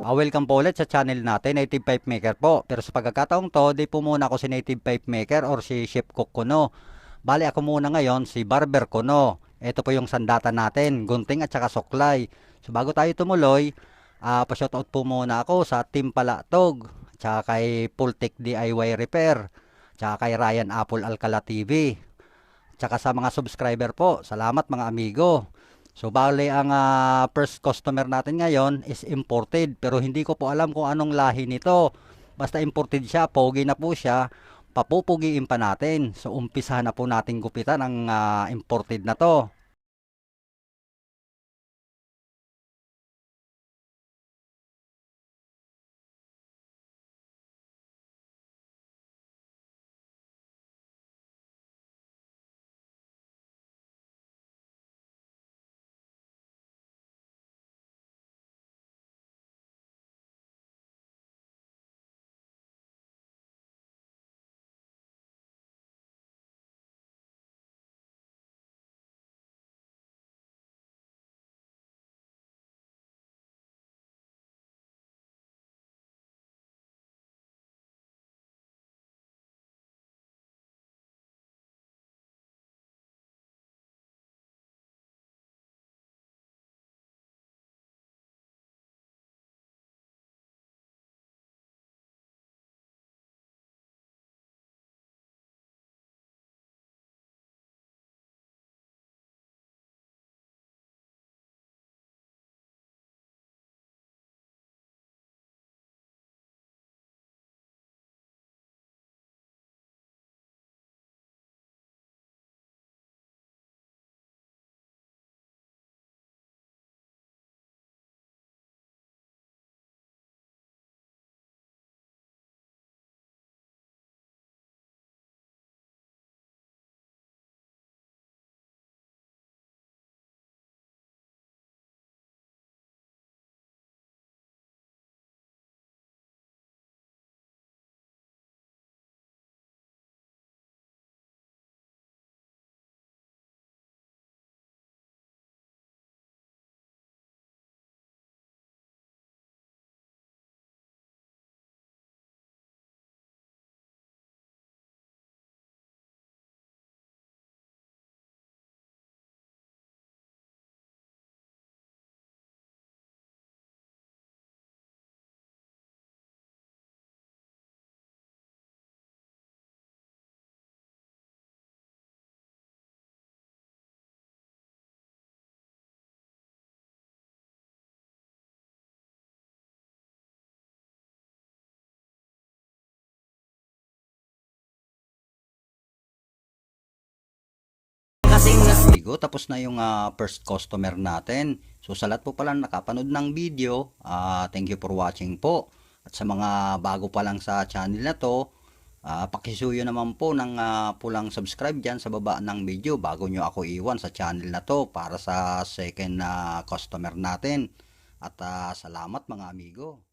Welcome po ulit sa channel natin, Native Pipe Maker po. Pero sa pagkakataong to, di po muna ako si Native Pipe Maker or si Chef Cook Kuno. Bali ako muna ngayon si Barber Kuno. Ito po yung sandata natin, gunting at saka suklay. So bago tayo tumuloy, pa-shoutout po muna ako sa Team Palatog, tsaka kay Pultec DIY Repair, tsaka kay Ryan Apple Alcala TV, tsaka sa mga subscriber po. Salamat mga amigo. So bale ang first customer natin ngayon is imported, pero hindi ko po alam kung anong lahi nito. Basta imported siya, pogi na po siya, papupugiin pa natin. So umpisahan na po natin gupitan ang imported na to. Amigo, tapos na yung first customer natin. So sa lahat po pala nakapanood ng video, thank you for watching po. At sa mga bago pa lang sa channel na to, pakisuyo naman po ng pulang subscribe dyan sa baba ng video bago nyo ako iwan sa channel na to para sa second customer natin. At salamat mga amigo.